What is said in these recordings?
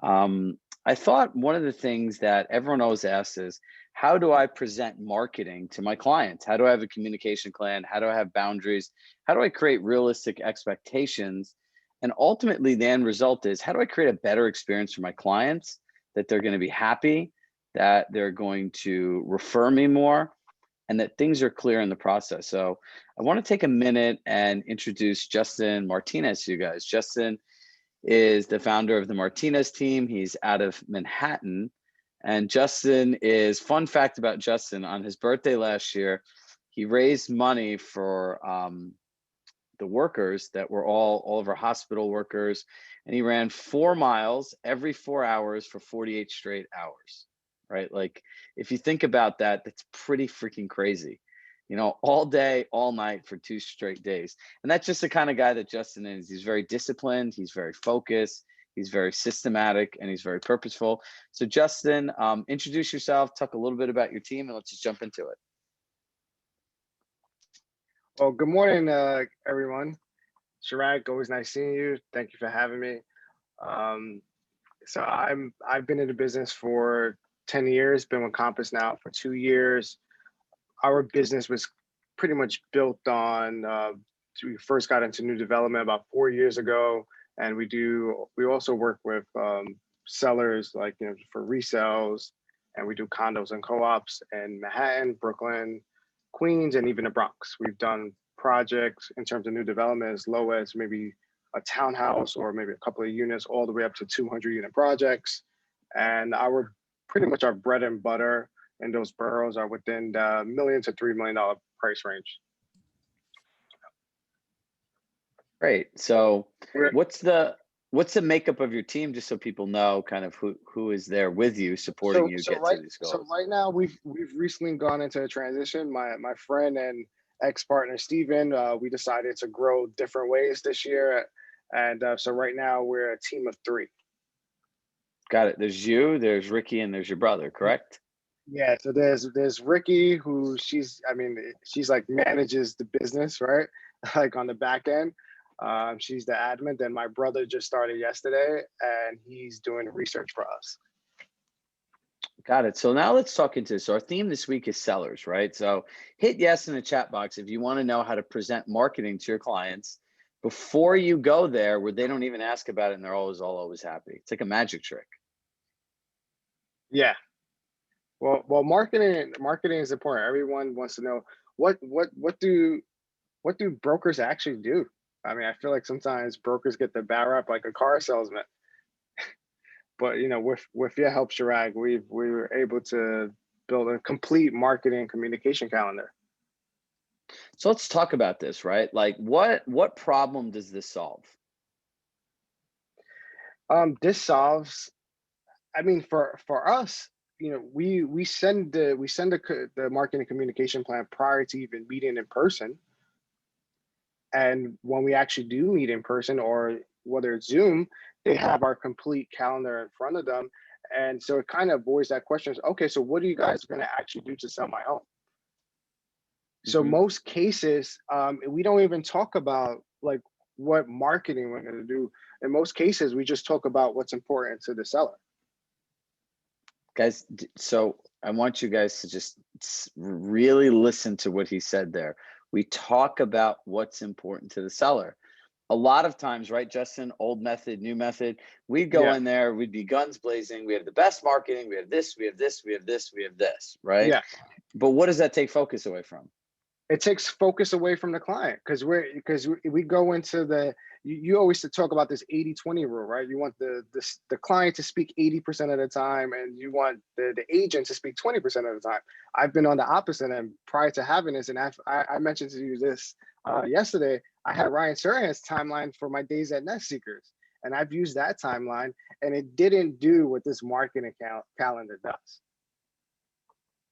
I thought one of the things that everyone always asks is, how do I present marketing to my clients? How do I have a communication plan? How do I have boundaries? How do I create realistic expectations? And ultimately, the end result is, how do I create a better experience for my clients that they're going to be happy, that they're going to refer me more, and that things are clear in the process. So I want to take a minute and introduce Justin Martinez to you guys. Justin is the founder of the Martinez team. He's out of Manhattan. And Justin is, fun fact about Justin, on his birthday last year, he raised money for the workers that were all of our hospital workers. And he ran 4 miles every 4 hours for 48 straight hours, right? Like, if you think about that, that's pretty freaking crazy. You know, all day, all night for 2 straight days. And that's just the kind of guy that Justin is. He's very disciplined, he's very focused, he's very systematic, and he's very purposeful. So Justin, introduce yourself, talk a little bit about your team, and let's just jump into it. Well, good morning, everyone. Chirag, always nice seeing you. Thank you for having me. I've been in the business for 10 years, been with Compass now for 2 years. Our business was pretty much built on, we first got into new development about 4 years ago. And we also work with sellers, like, for resales, and we do condos and co-ops in Manhattan, Brooklyn, Queens, and even the Bronx. We've done projects in terms of new development as low as maybe a townhouse or maybe a couple of units, all the way up to 200-unit projects. And pretty much our bread and butter in those boroughs are within the $1 million to $3 million price range. Great. So what's the makeup of your team, just so people know kind of who is there with you, supporting you get to these goals? So right now we've recently gone into a transition. My friend and ex-partner Steven, we decided to grow different ways this year. And so right now we're a team of 3. Got it. There's you, there's Ricky, and there's your brother, correct? Yeah, so there's Ricky, who she's like manages the business, right? Like on the back end. She's the admin. Then my brother just started yesterday, and he's doing research for us. Got it. So now let's talk into this. So our theme this week is sellers, right? So hit yes in the chat box if you want to know how to present marketing to your clients before you go there, where they don't even ask about it and they're always happy. It's like a magic trick. Yeah. Well, marketing is important. Everyone wants to know what do brokers actually do? I mean, I feel like sometimes brokers get the bad rap like a car salesman. But with your help, Chirag, we were able to build a complete marketing communication calendar. So let's talk about this, right? Like, what problem does this solve? This solves, I mean, for us, we send the marketing communication plan prior to even meeting in person. And when we actually do meet in person, or whether it's Zoom, they have our complete calendar in front of them. And so it kind of avoids that question. Okay, so what are you guys going to actually do to sell my home? So most cases, we don't even talk about like what marketing we're going to do. In most cases, we just talk about what's important to the seller. Guys, so I want you guys to just really listen to what he said there. We talk about what's important to the seller. A lot of times, right, Justin, old method, new method, we'd go in there, we'd be guns blazing. We have the best marketing. We have this, we have this, we have this, we have this, right? Yeah. But what does that take focus away from? It takes focus away from the client, because we go into you always talk about this 80-20 rule, right? You want the client to speak 80% of the time, and you want the agent to speak 20% of the time. I've been on the opposite end prior to having this, and I mentioned to you this yesterday. I had Ryan Serhan's timeline for my days at Nest Seekers, and I've used that timeline, and it didn't do what this marketing calendar does.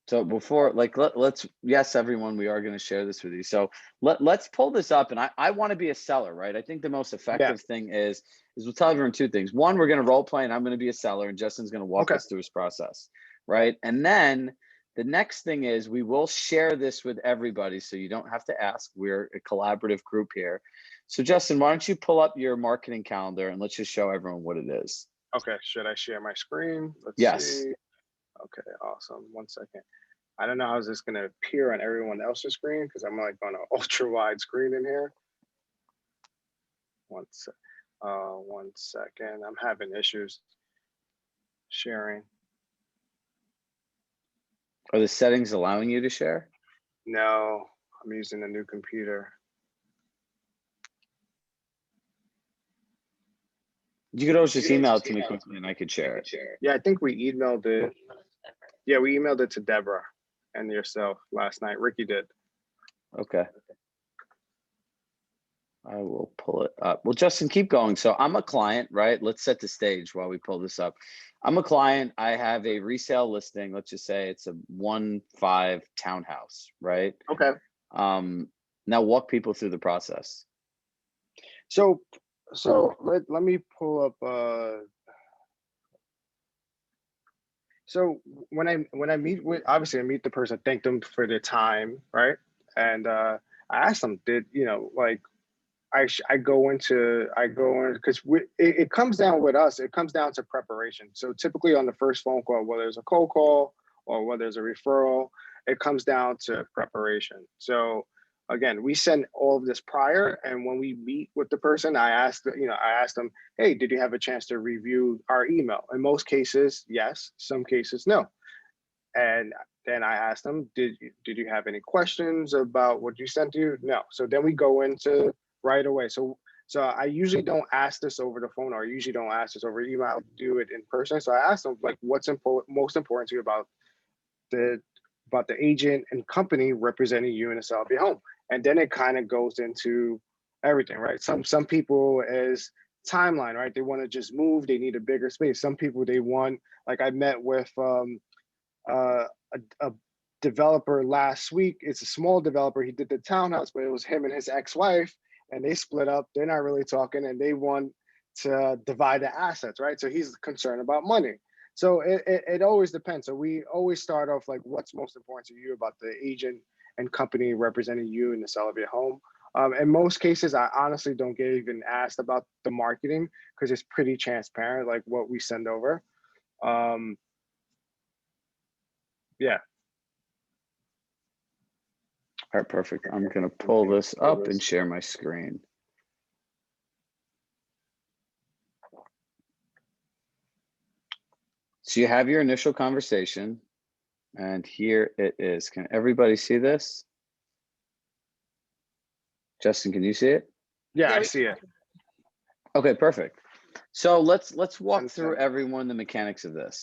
So before, like, let's, yes, everyone, we are going to share this with you. So let's pull this up, and I want to be a seller, right? I think the most effective thing is we'll tell everyone 2 things. One, we're going to role play, and I'm going to be a seller, and Justin's going to walk us through his process, right? And then the next thing is we will share this with everybody, so you don't have to ask. We're a collaborative group here. So Justin, why don't you pull up your marketing calendar, and let's just show everyone what it is. Okay, should I share my screen? Let's Yes. see. Okay, awesome. 1 second. I don't know how this going to appear on everyone else's screen because I'm like on an ultra wide screen in here. 1 second. I'm having issues sharing. Are the settings allowing you to share? No, I'm using a new computer. You could always just email it to me quickly and I could share it. Yeah, I think we emailed it. Yeah, we emailed it to Deborah and yourself last night. Ricky did. Okay. I will pull it up. Well, Justin, keep going. So I'm a client, right? Let's set the stage while we pull this up. I'm a client. I have a resale listing. Let's just say it's a 1.5 townhouse, right? Okay. Now walk people through the process. So let me pull up so when I meet with, obviously I meet the person, thank them for their time, right? And I ask them, did like I go in because it comes down with us. It comes down to preparation. So typically on the first phone call, whether it's a cold call or whether it's a referral, it comes down to preparation. So again, we send all of this prior, and when we meet with the person, I ask them, hey, did you have a chance to review our email? In most cases, yes. Some cases, no. And then I asked them, did you have any questions about what you sent to you? No. So then we go into right away. So I usually don't ask this over the phone, or I usually don't ask this over email. I do it in person. So I asked them, like, what's most important to you about the agent and company representing you in the sale of your home? And then it kind of goes into everything, right? Some people is timeline, right? They want to just move. They need a bigger space. Some people, they want, like I met with a developer last week. It's a small developer. He did the townhouse, but it was him and his ex-wife, and they split up. They're not really talking, and they want to divide the assets, right? So he's concerned about money. So it always depends. So we always start off like, what's most important to you about the agent and company representing you in the sale of your home? In most cases, I honestly don't get even asked about the marketing because it's pretty transparent, like what we send over. Yeah. All right, perfect. I'm going to pull this up and share my screen. So you have your initial conversation, and here it is. Can everybody see this? Justin, can you see it? Yeah, I see it. Okay, perfect. So let's walk through everyone the mechanics of this.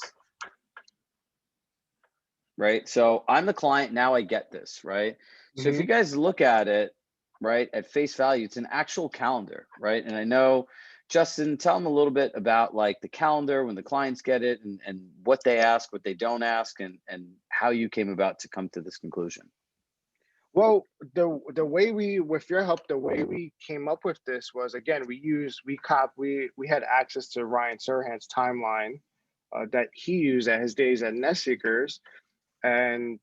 Right? So I'm the client, now I get this, right? So if you guys look at it, right, at face value, it's an actual calendar, right? And I know, Justin, tell them a little bit about like the calendar when the clients get it, and what they ask, what they don't ask, and how you came about to come to this conclusion. Well, the way with your help, the way we came up with this was, again, we had access to Ryan Serhant's timeline that he used at his days at Nest Seekers, and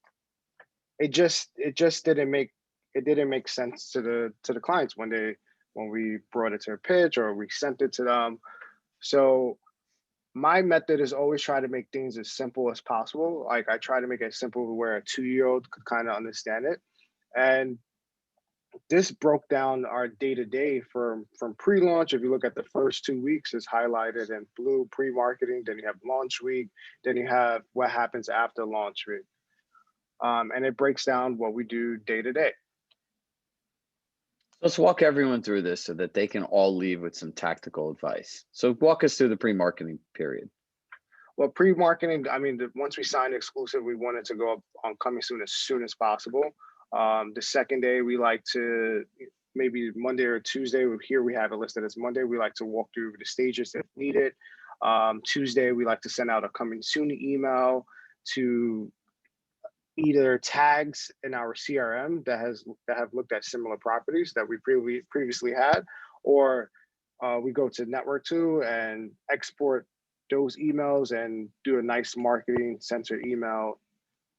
it just didn't make sense to the clients when we brought it to a pitch or we sent it to them. So my method is always try to make things as simple as possible. Like I try to make it simple where a 2-year-old could kind of understand it. And this broke down our day-to-day from pre-launch. If you look at the first 2 weeks, it's highlighted in blue, pre-marketing. Then you have launch week. Then you have what happens after launch week. And it breaks down what we do day-to-day. Let's walk everyone through this so that they can all leave with some tactical advice. So walk us through the pre-marketing period. Well, pre-marketing, I mean, once we signed exclusive, we wanted to go up on coming soon as possible. The second day, we like to, maybe Monday or Tuesday, here we have it listed as Monday, we like to walk through the stages if needed. Tuesday, we like to send out a coming soon email to either tags in our CRM that have looked at similar properties that we previously had, or we go to Network 2 and export those emails and do a nice marketing censored email.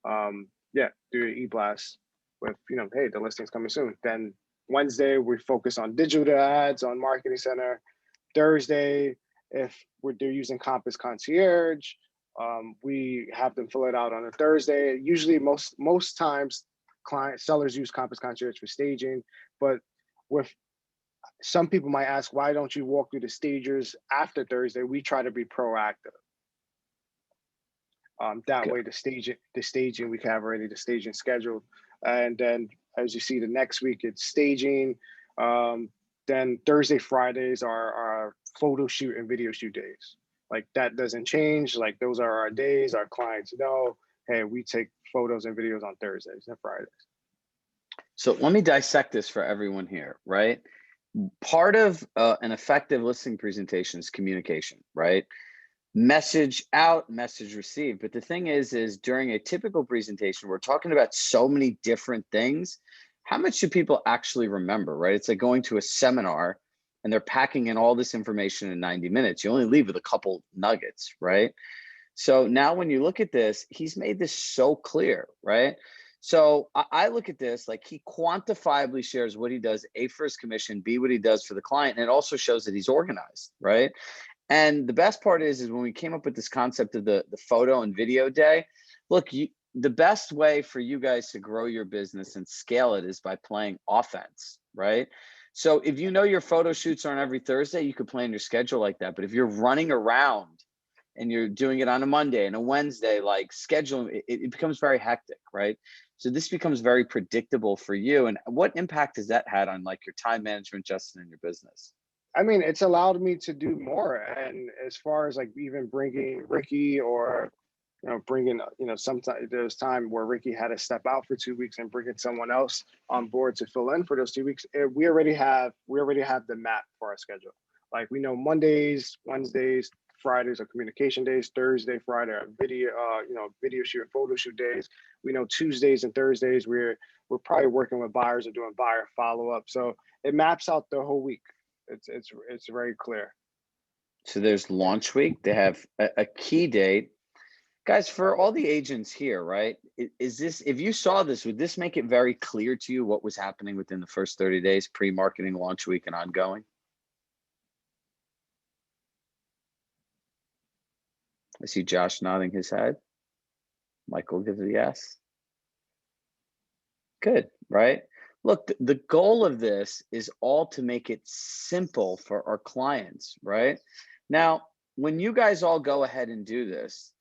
Do an e-blast with, hey, the listing's coming soon. Then Wednesday, we focus on digital ads on Marketing Center. Thursday, If they're using Compass Concierge, we have them fill it out on a Thursday. Usually, most times, sellers use Compass Concierge for staging, but with some people might ask, why don't you walk through the stagers after Thursday? We try to be proactive. That way, the staging, we can have already the staging scheduled, and then as you see, the next week it's staging. Then Thursday, Fridays are our photo shoot and video shoot days. Like that doesn't change. Like those are our days. Our clients know, hey, we take photos and videos on Thursdays and Fridays. So let me dissect this for everyone here, right? Part of an effective listing presentation is communication, right? Message out, message received. But the thing is during a typical presentation, we're talking about so many different things. How much do people actually remember, right? It's like going to a seminar and they're packing in all this information in 90 minutes. You only leave with a couple nuggets, right? So now when you look at this, he's made this so clear, right? So I look at this like he quantifiably shares what he does, A, for his commission, B, what he does for the client. And it also shows that he's organized, right? And the best part is when we came up with this concept of the photo and video day, look, the best way for you guys to grow your business and scale it is by playing offense, right? So if you know your photo shoots aren't every Thursday, you could plan your schedule like that. But if you're running around and you're doing it on a Monday and a Wednesday, like scheduling, it becomes very hectic, right? So this becomes very predictable for you. And what impact has that had on like your time management, Justin, in your business? I mean, it's allowed me to do more. And as far as like even bringing Ricky or, bringing, sometimes there's time where Ricky had to step out for 2 weeks and bringing someone else on board to fill in for those 2 weeks. We already have the map for our schedule. Like we know Mondays, Wednesdays, Fridays are communication days. Thursday, Friday are video shoot and photo shoot days. We know Tuesdays and Thursdays we're probably working with buyers or doing buyer follow up. So it maps out the whole week. It's very clear. So there's launch week. They have a key date. Guys, for all the agents here, right? Is this, if you saw this, would this make it very clear to you what was happening within the first 30 days, pre-marketing, launch week, and ongoing? I see Josh nodding his head. Michael gives a yes. Good, right? Look, the goal of this is all to make it simple for our clients, right? Now, when you guys all go ahead and do this,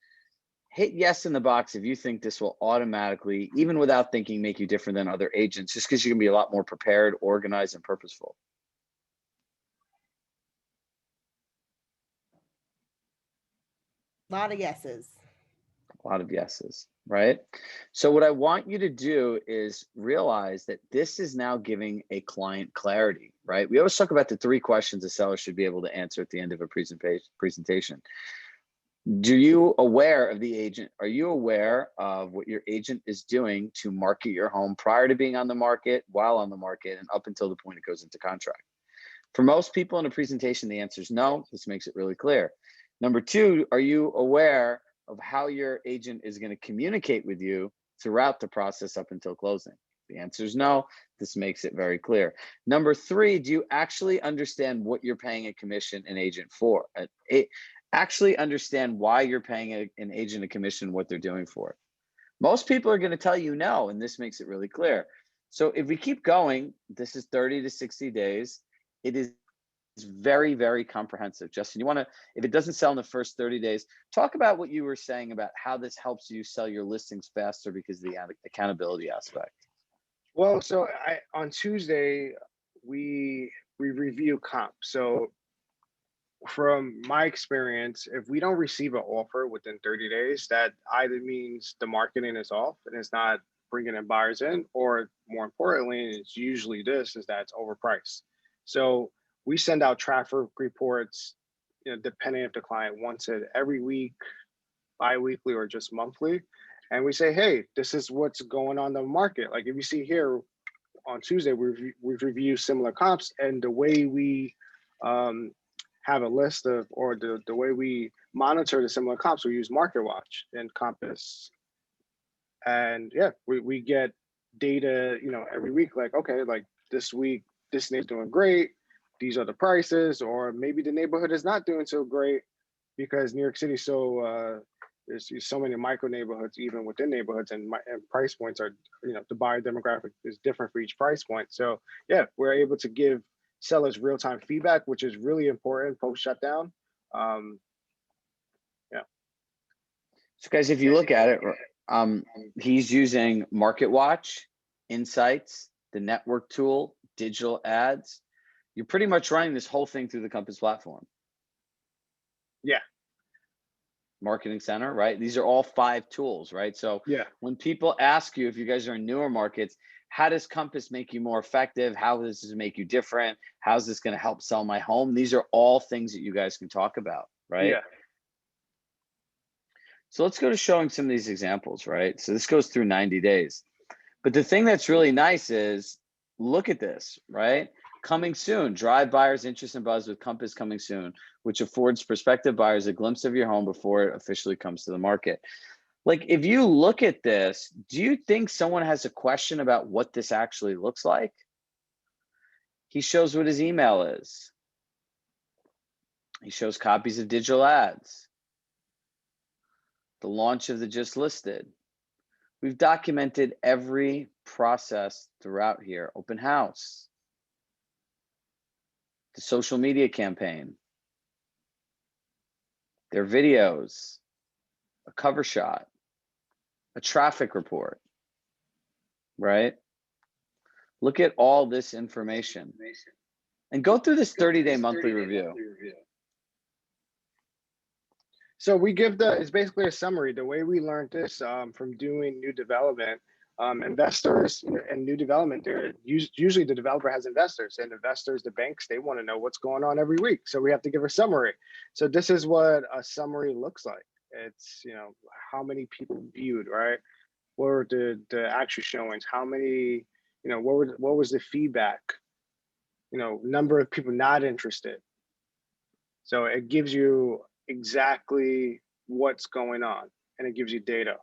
hit yes in the box if you think this will automatically, even without thinking, make you different than other agents, just because you're gonna be a lot more prepared, organized, and purposeful. A lot of yeses. A lot of yeses, right? So what I want you to do is realize that this is now giving a client clarity, right? We always talk about the 3 questions a seller should be able to answer at the end of a presentation. Do you aware of the agent? Are you aware of what your agent is doing to market your home prior to being on the market, while on the market, and up until the point it goes into contract? For most people in a presentation, the answer is no. This makes it really clear. Number 2, are you aware of how your agent is going to communicate with you throughout the process up until closing? The answer is no. This makes it very clear. Number 3, do you actually understand what you're paying a commission an agent for? Actually understand why you're paying an agent a commission, what they're doing for it. Most people are going to tell you no, and this makes it really clear. So if we keep going, this is 30 to 60 days. It is very, very comprehensive. Justin, you want to, if it doesn't sell in the first 30 days, talk about what you were saying about how this helps you sell your listings faster because of the accountability aspect. Well, so on Tuesday, we review comp. So from my experience, if we don't receive an offer within 30 days, that either means the marketing is off and it's not bringing in buyers in, or more importantly, it's usually is that it's overpriced. So we send out traffic reports, depending if the client wants it every week, bi-weekly, or just monthly. And we say, hey, this is what's going on in the market. Like if you see here on Tuesday, we've reviewed similar comps, and the way we have a list of, or the way we monitor the similar comps, we use MarketWatch and Compass. And yeah, we get data, every week, like, okay, like this week, this name's doing great. these are the prices, or maybe the neighborhood is not doing so great because New York City is so there's so many micro neighborhoods even within neighborhoods, and price points are, the buyer demographic is different for each price point. So yeah, we're able to give sellers real-time feedback, which is really important post shutdown. Yeah. So guys, if you look at it, he's using Market Watch, Insights, the network tool, digital ads. You're pretty much running this whole thing through the Compass platform. Yeah. Marketing Center, right? These are all 5 tools, right? So yeah, when people ask you, if you guys are in newer markets, how does Compass make you more effective? How does this make you different? How's this going to help sell my home? These are all things that you guys can talk about, right? yeah. So let's go to showing some of these examples, right? So this goes through 90 days. But the thing that's really nice is, look at this, right? Coming soon, drive buyers' interest and buzz with Compass coming soon, which affords prospective buyers a glimpse of your home before it officially comes to the market. Like, if you look at this, do you think someone has a question about what this actually looks like? He shows what his email is. He shows copies of digital ads. The launch of the just listed. We've documented every process throughout here. Open house, the social media campaign, their videos, a cover shot, a traffic report, right? Look at all this information and go through this 30-day monthly review. So we give it's basically a summary. The way we learned this from doing new development, investors and new development, usually the developer has investors, and investors, the banks, they want to know what's going on every week. So we have to give a summary. So this is what a summary looks like. It's, how many people viewed, right? What were the actual showings? How many, what was the feedback? Number of people not interested. So it gives you exactly what's going on, and it gives you data.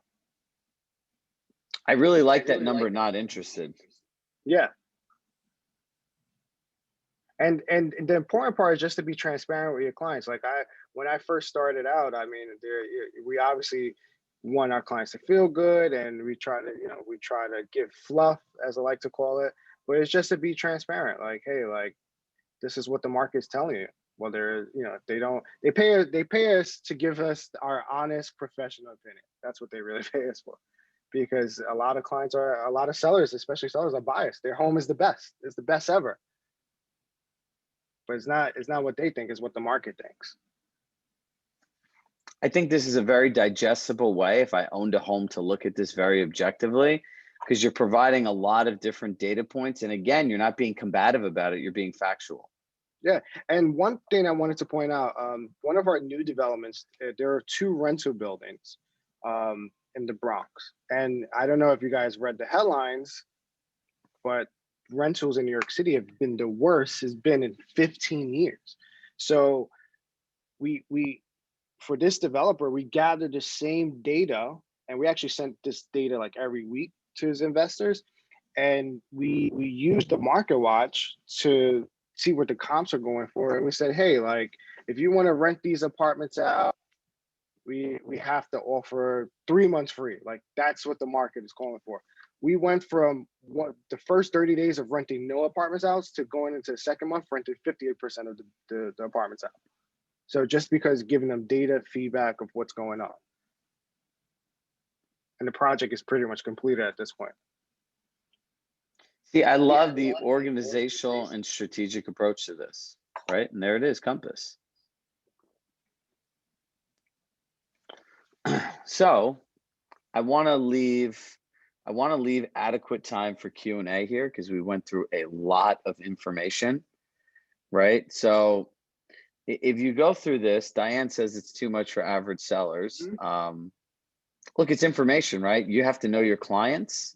I really like that number, not interested. Yeah. And the important part is just to be transparent with your clients. Like when I first started out, I mean, we obviously want our clients to feel good, and we try to give fluff, as I like to call it, but it's just to be transparent. Like, hey, like, this is what the market's telling you. Whether, they pay us to give us our honest professional opinion. That's what they really pay us for, because a lot of sellers, especially sellers, are biased. Their home is the best. It's the best ever. But it's not what they think, it's what the market thinks. I think this is a very digestible way, if I owned a home, to look at this very objectively, because you're providing a lot of different data points. And again, you're not being combative about it. You're being factual. Yeah, and one thing I wanted to point out, one of our new developments, there are 2 rental buildings in the Bronx. And I don't know if you guys read the headlines, but rentals in New York City have been the worst has been in 15 years. So we for this developer, we gathered the same data, and we actually sent this data like every week to his investors. And we used the Market Watch to see what the comps are going for. And we said, hey, like, if you want to rent these apartments out, we have to offer 3 months free. Like, that's what the market is calling for. We went from the first 30 days of renting no apartments out to going into the second month, renting 58% of the apartments out. So just because giving them data feedback of what's going on. And the project is pretty much completed at this point. See, I love the organizational and strategic approach to this, right? And there it is, Compass. So I want to leave adequate time for Q&A here, because we went through a lot of information, right? So if you go through this, Diane says it's too much for average sellers. Look, it's information, right? You have to know your clients,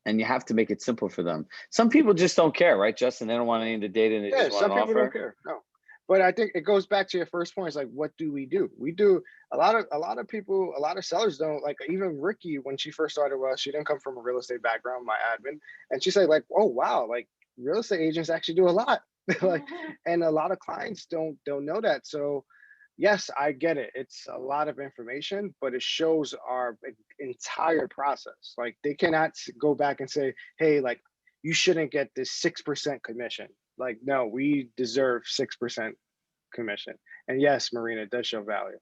and you have to make it simple for them. Some people just don't care, right, Justin? They don't want any of the data, and they just want an offer. Some people don't care. No, but I think it goes back to your first point. It's like, what do? We do a lot of people, a lot of sellers don't like. Even Ricky, when she first started with us, she didn't come from a real estate background, my admin, and she said like, oh wow, like real estate agents actually do a lot. Like, and a lot of clients don't know that. So yes, I get it. It's a lot of information, but it shows our entire process. Like they cannot go back and say, hey, like you shouldn't get this 6% commission. Like, no, we deserve 6% commission. And yes, Marina, it does show value.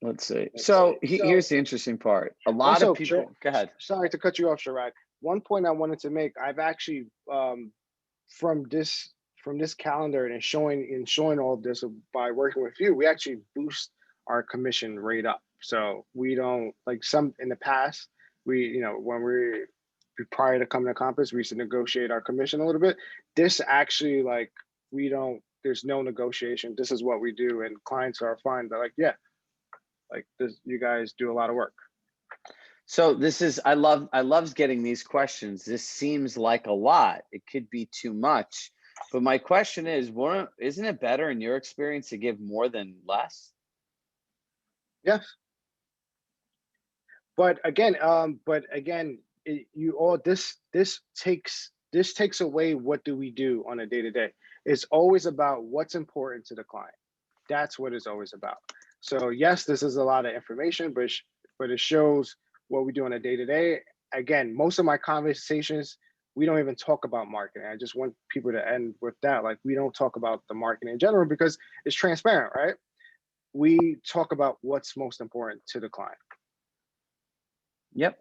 Let's see. So here's the interesting part. A lot Also, of people, go ahead. Sorry to cut you off, Chirag. One point I wanted to make, I've actually from this calendar and showing all of this by working with you, we actually boost our commission rate up. So we don't like some in the past, when prior to coming to Compass, we used to negotiate our commission a little bit. This actually like there's no negotiation. This is what we do, and clients are fine. They're like, yeah, like this, you guys do a lot of work. So this is, I love getting these questions. This seems like a lot. It could be too much. But my question is, isn't it better in your experience to give more than less? Yes. But again, this takes away what do we do on a day-to-day. It's always about what's important to the client. That's what it's always about. So yes, this is a lot of information, but it shows what we do on a day-to-day. Again, most of my conversations, we don't even talk about marketing. I just want people to end with that. Like we don't talk about the marketing in general because it's transparent, right? We talk about what's most important to the client. Yep.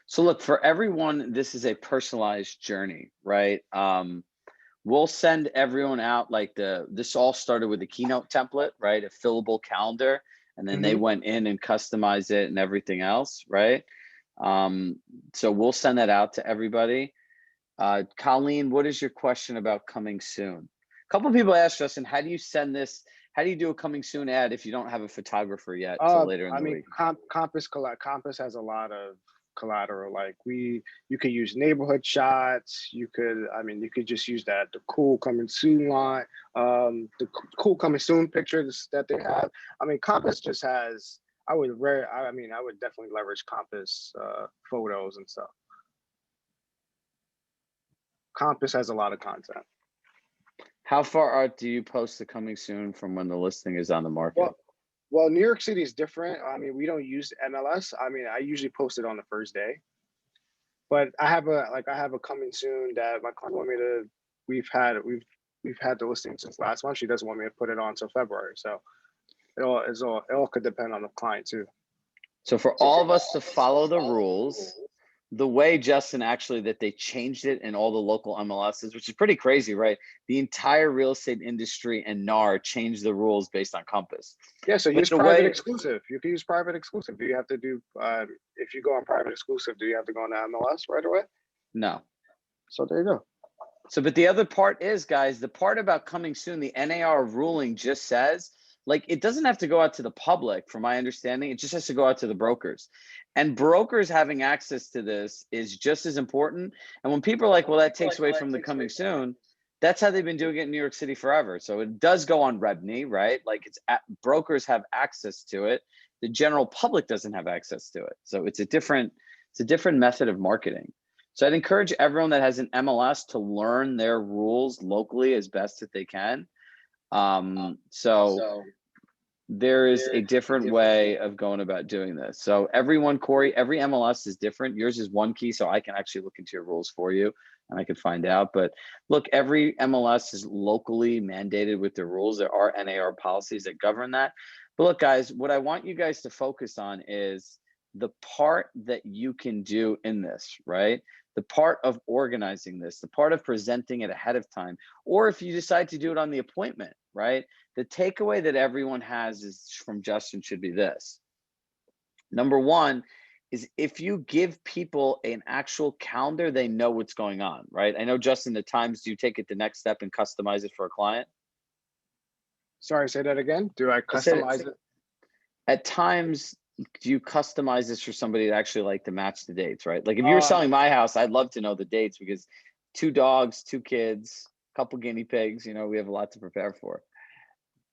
So look, for everyone, this is a personalized journey, right? We'll send everyone out like this all started with a keynote template, right? A fillable calendar. And then they went in and customized it and everything else, right? So we'll send that out to everybody. Colleen, what is your question about coming soon? A couple of people asked Justin, how do you send this? How do you do a coming soon ad if you don't have a photographer yet till later in the week? Compass has a lot of collateral. Like you could use neighborhood shots. You could just use the cool coming soon line, the cool coming soon pictures that they have. I mean, Compass just has. I would definitely leverage Compass photos and stuff. Compass has a lot of content. How far out do you post the coming soon from when the listing is on the market? Well, New York City is different. I mean, we don't use MLS. I mean, I usually post it on the first day. But I have a coming soon that my client want me to. We've had the listing since last month. She doesn't want me to put it on until February. So it all could depend on the client too. So for all of us to follow the rules, the way, Justin, actually that they changed it in all the local MLSs, which is pretty crazy, right? The entire real estate industry and NAR changed the rules based on Compass. Yeah, so use private exclusive. You can use private exclusive. Do you have to do, if you go on private exclusive, do you have to go on the MLS right away? No. So there you go. So, but the other part is, guys, the part about coming soon, the NAR ruling just says, like, it doesn't have to go out to the public, from my understanding. It just has to go out to the brokers. And brokers having access to this is just as important. And when people are like, well, that takes away from the coming soon, that's how they've been doing it in New York City forever. So it does go on REBNY, right? Like brokers have access to it. The general public doesn't have access to it. So it's a different method of marketing. So I'd encourage everyone that has an MLS to learn their rules locally as best that they can. So there is a different way of going about doing this. So everyone, Corey, every MLS is different. Yours is one key, so I can actually look into your rules for you and I can find out. But look, every MLS is locally mandated with their rules. There are NAR policies that govern that. But look, guys, what I want you guys to focus on is the part that you can do in this, right? The part of organizing this, the part of presenting it ahead of time, or if you decide to do it on the appointment, right? The takeaway that everyone has is from Justin should be this. Number one is if you give people an actual calendar, they know what's going on, right? I know, Justin, at times, do you take it the next step and customize it for a client? Sorry, say that again. Do I customize it? At times, do you customize this for somebody to actually like to match the dates, right? Like if you were selling my house, I'd love to know the dates because 2 dogs, 2 kids, a couple guinea pigs, we have a lot to prepare for.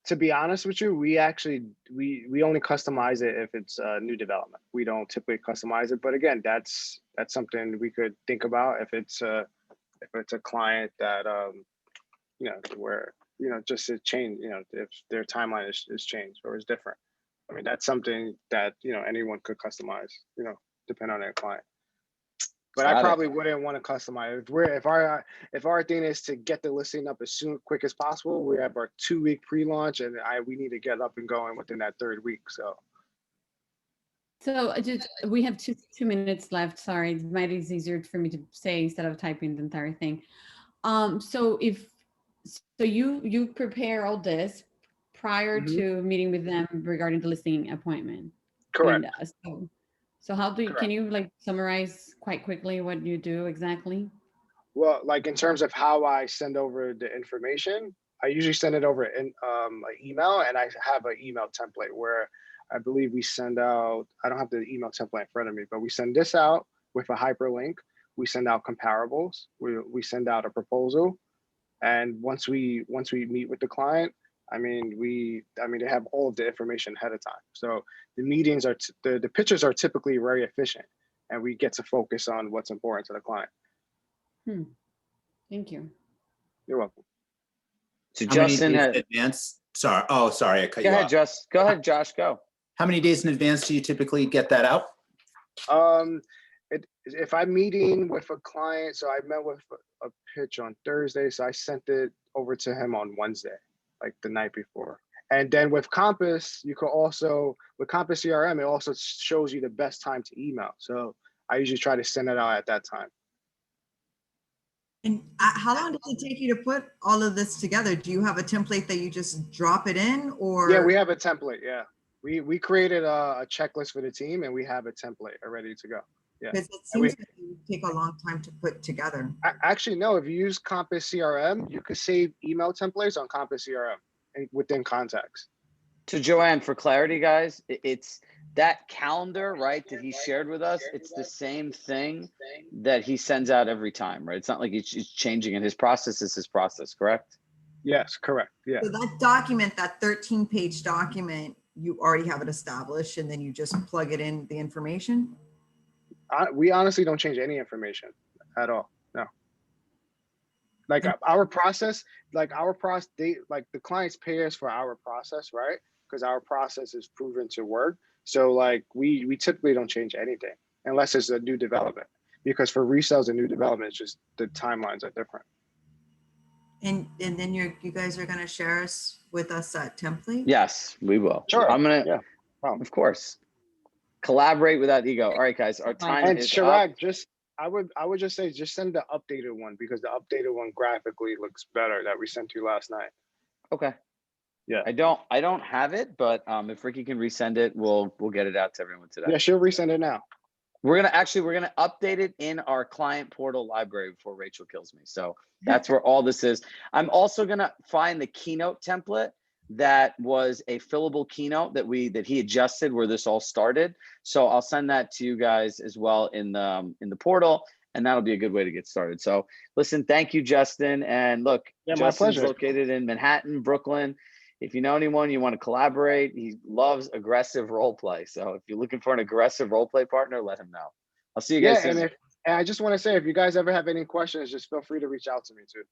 To be honest with you, we actually we only customize it if it's new development. We don't typically customize it, but again, that's something we could think about if it's a client that you know, where, you know, just a change, you know, if their timeline is changed or is different. I mean, that's something that, you know, anyone could customize, you know, depending on their client. But I Got it. probably wouldn't want to customize. If our thing is to get the listing up as quick as possible, we have our 2-week pre-launch, and we need to get up and going within that 3rd week. So We have two minutes left. Sorry, it might be easier for me to say instead of typing the entire thing. So you prepare all this prior to meeting with them regarding the listing appointment. correct. So how do you, Correct. can you like summarize quite quickly what you do exactly? Well, like in terms of how I send over the information, I usually send it over in an email, and I have an email template where I believe we send out, I don't have the email template in front of me, but we send this out with a hyperlink. We send out comparables. We send out a proposal. And once we meet with the client, I mean, they have all of the information ahead of time. So the meetings are, the pitches are typically very efficient, and we get to focus on what's important to the client. Thank you. You're welcome. So How many Justin days had, in advance? Sorry. Oh, sorry. I cut go you ahead, off. Go ahead, Josh, go. How many days in advance do you typically get that out? If I'm meeting with a client, so I met with a pitch on Thursday, so I sent it over to him on Wednesday, like the night before. And then with Compass, you could also, with Compass CRM, it also shows you the best time to email. So I usually try to send it out at that time. And how long does it take you to put all of this together? Do you have a template that you just drop it in, or? Yeah, we have a template. Yeah, we created a checklist for the team, and we have a template ready to go. Yeah, because it seems like it would take a long time to put together. Actually, no. If you use Compass CRM, you could save email templates on Compass CRM and within contacts. So Joanne, for clarity, guys, it's that calendar, right, that he shared with us. It's the same thing that he sends out every time, right? It's not like he's changing it. His process is his process, correct? Yes, correct. Yeah. So that document, that 13-page document, you already have it established, and then you just plug it in the information? We honestly don't change any information at all. No. Like our process, the clients pay us for our process, right? Because our process is proven to work. So like we typically don't change anything unless it's a new development, because for resales and new development, it's just the timelines are different. And then you guys are going to share with us that template? Yes, we will. Sure. I'm gonna, yeah, of course, collaborate without ego. All right, guys, our time and is Chirag, up. I would just say, just send the updated one, because the updated one graphically looks better that we sent you last night. Okay. Yeah. I don't have it, but if Ricky can resend it, we'll get it out to everyone today. Yeah, she'll resend it now. We're gonna update it in our client portal library before Rachel kills me. So that's where all this is. I'm also gonna find the keynote template that was a fillable keynote that he adjusted where this all started. So I'll send that to you guys as well in the portal, and that'll be a good way to get started. So listen, thank you, Justin. And look, Yeah, Justin's my pleasure. located in Manhattan, Brooklyn. If you know anyone you want to collaborate, he loves aggressive role play. So if you're looking for an aggressive role play partner, let him know. I'll see you guys soon. And I just want to say, if you guys ever have any questions, just feel free to reach out to me too.